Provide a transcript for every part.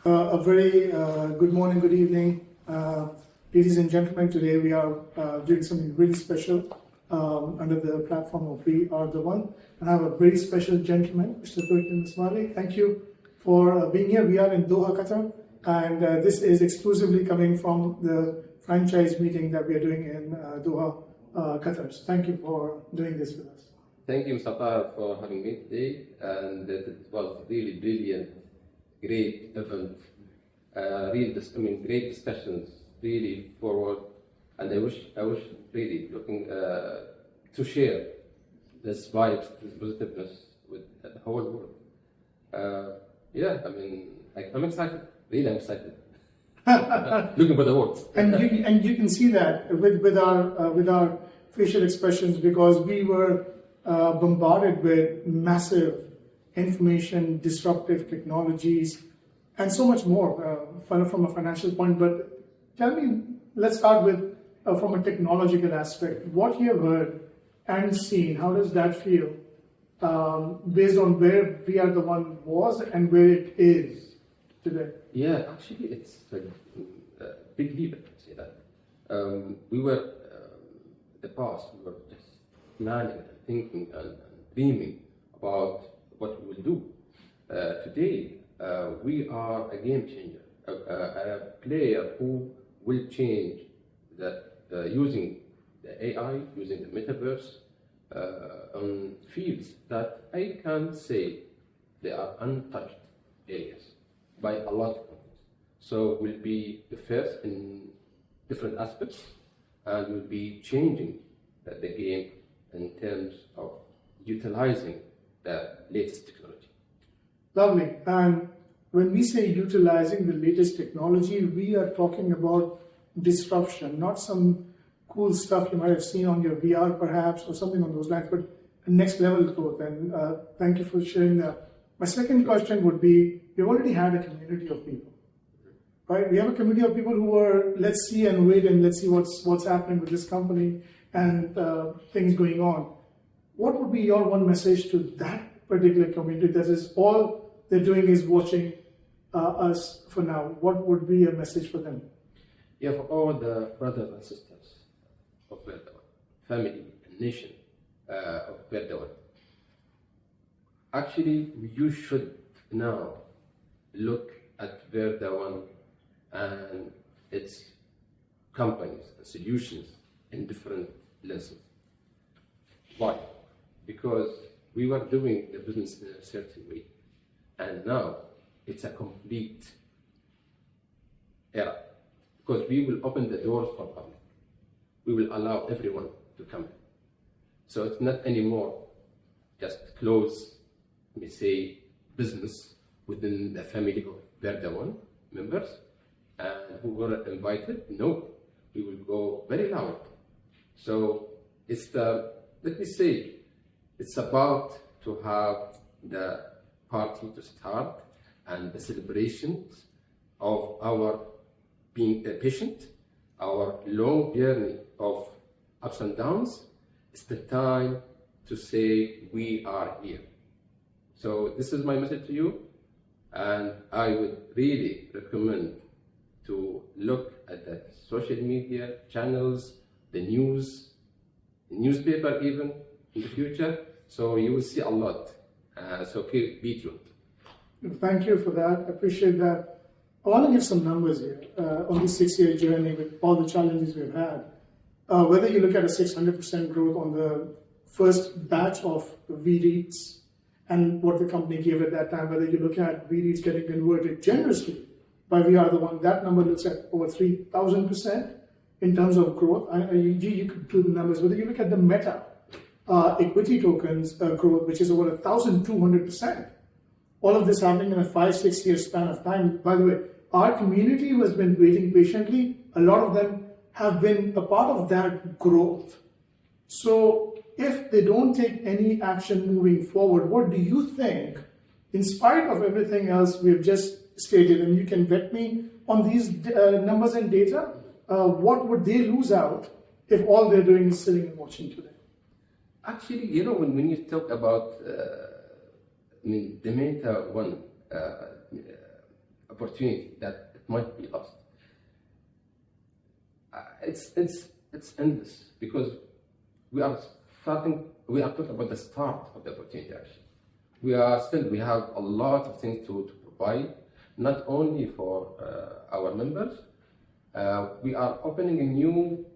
A very good morning, good evening, ladies and gentlemen. Today we are doing something really special under the platform of VRDa1. And I have a very special gentleman, Mr. Turky Al Mesmari. Thank you for being here. We are in Doha, Qatar, and this is exclusively coming from the franchise meeting that we are doing in Doha, Qatar. So thank you for doing this with us. Thank you, Mustafa, for having me today, and it was really brilliant, great event, great discussions, really forward, and I wish really looking to share this vibes, this positiveness with the whole world. I'm excited, really I'm excited. Looking for the words. And you can see that with our facial expressions, because we were bombarded with massive information, disruptive technologies, and so much more from a financial point. But tell me, let's start with from a technological aspect. What you have heard and seen, how does that feel based on where VRDa1 was and where it is today? Yeah, actually, it's a big leap, I can say that. We were, in the past, we were just planning and thinking and dreaming about what we will do. Today, we are a game changer, a player who will change that using the AI, using the metaverse, on fields that I can say they are untouched areas by a lot of companies. So we'll be the first in different aspects, and we'll be changing the game in terms of utilizing the latest technology. Lovely. And when we say utilizing the latest technology, we are talking about disruption, not some cool stuff you might have seen on your VR perhaps, or something on those lines, but next level growth. And thank you for sharing that. My second question would be, we've already had a community of people, right? We have a community of people who are, let's see and wait and let's see what's happening with this company and things going on. What would be your one message to that particular community that is all they're doing is watching us for now? What would be a message for them? Yeah, for all the brothers and sisters of VRDa1, family and nation of VRDa1. Actually, you should now look at VRDa1 and its companies and solutions in different lenses. Why? Because we were doing the business in a certain way, and now it's a complete era. Because we will open the doors for public. We will allow everyone to come in. So it's not anymore just close, let me say, business within the family of VRDa1 members and who were invited. No, we will go very loud. So it's let me say, it's about to have the party to start and the celebrations of our being a patient, our long journey of ups and downs. It's the time to say we are here. So this is my message to you, and I would really recommend to look at the social media channels, the news, newspaper even in the future. So you will see a lot. So be tuned. Thank you for that. I appreciate that. I want to give some numbers here on this 6-year journey with all the challenges we've had. Whether you look at a 600% growth on the first batch of VRDs and what the company gave at that time, whether you look at VRDs getting converted generously by VRDa1, that number looks at over 3,000% in terms of growth. You could do the numbers. Whether you look at the Meta equity tokens growth, which is over 1,200%. All of this happening in a 5-6 year span of time. By the way, our community who has been waiting patiently, a lot of them have been a part of that growth. So if they don't take any action moving forward, what do you think, in spite of everything else we've just stated, and you can vet me on these numbers and data, what would they lose out if all they're doing is sitting and watching today? Actually, when you talk about the Meta one opportunity that it might be lost. It's endless, because we are talking about the start of the opportunity actually. We have a lot of things to provide, not only for our members. We are opening a new,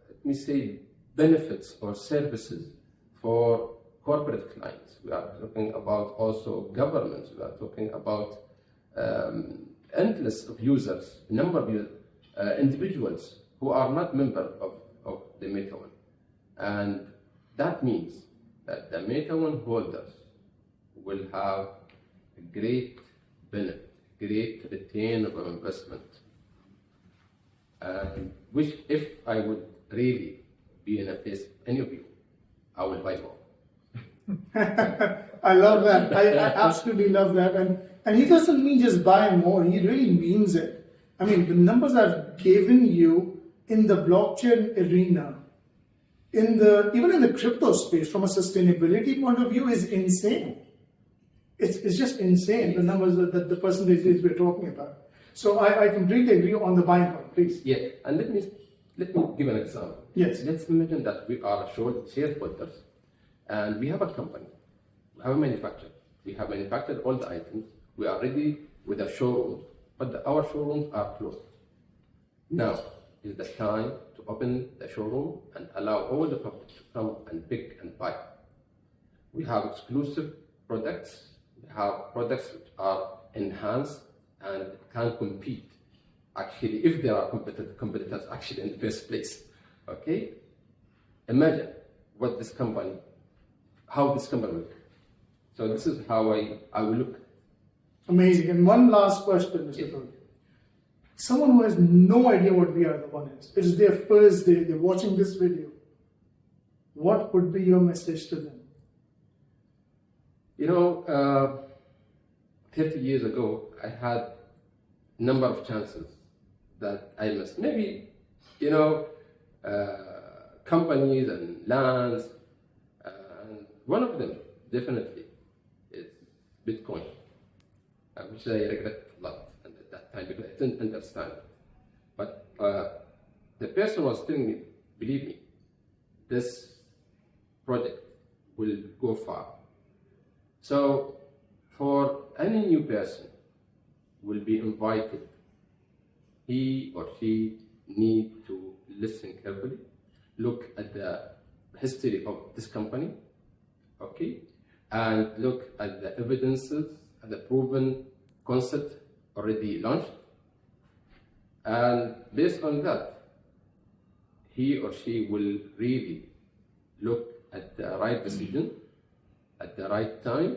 let me say, benefits or services for corporate clients. We are talking about also governments. We are talking about endless of users, number of users, individuals who are not members of the VRDa1. And that means that the VRDa1 holders will have a great benefit, great return of investment. Which, if I would really be in a place, any of you, I will buy more. I love that. I absolutely love that. And he doesn't mean just buy more, he really means it. I mean, the numbers I've given you in the blockchain arena, even in the crypto space, from a sustainability point of view, is insane. It's just insane, the numbers, the percentages we're talking about. So I completely agree on the buying part, please. Yeah, and let me give an example. Yes. Let's imagine that we are shareholders, and we have a company, we have a manufacturer. We have manufactured all the items. We are ready with a showroom, but our showrooms are closed. Now is the time to open the showroom and allow all the public to come and pick and buy. We have exclusive products. We have products which are enhanced and can compete, actually, if there are competitors actually in the first place. Okay? Imagine how this company will look. So this is how I will look. Amazing. And one last question, Mr. Turky. Someone who has no idea what VRDa1 is, it is their first day, they're watching this video. What would be your message to them? 30 years ago, I had a number of chances that I missed. Maybe, companies and lands. And one of them, definitely, is Bitcoin, which I regret a lot at that time because I didn't understand it. But the person was telling me, believe me, this project will go far. So for any new person will be invited, he or she need to listen carefully, look at the history of this company, okay, and look at the evidences and the proven concept already launched, and based on that, he or she will really look at the right decision at the right time,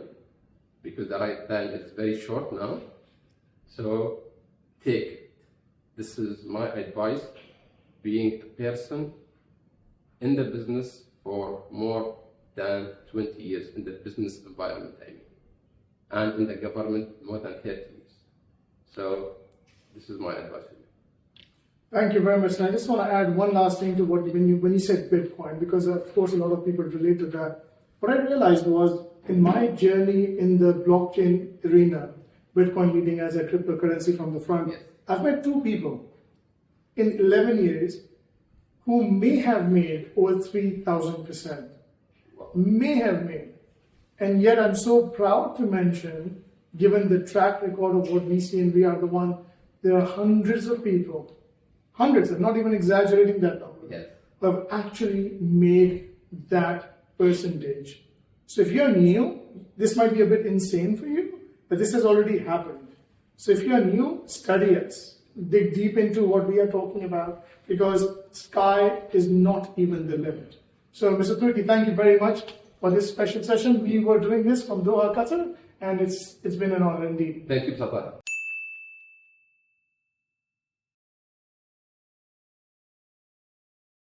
because the right time is very short now. So take it. This is my advice, being a person in the business for more than 20 years, in the business environment, I mean, and in the government more than 30 years. So this is my advice to you. Thank you very much. And I just want to add one last thing to when you said Bitcoin, because of course a lot of people relate to that. What I realized was, in my journey in the blockchain arena, Bitcoin leading as a cryptocurrency from the front, Yes. I've met two people in 11 years who may have made over 3,000%. May have made. And yet I'm so proud to mention, given the track record of what we see in VRDa1, there are hundreds of people, hundreds, I'm not even exaggerating that number, Yes. who have actually made that percentage. So if you're new, this might be a bit insane for you, but this has already happened. So if you're new, study us, dig deep into what we are talking about, because sky is not even the limit. So Mr. Turky, thank you very much for this special session. We were doing this from Doha, Qatar, and it's been an honor indeed. Thank you, Qatar.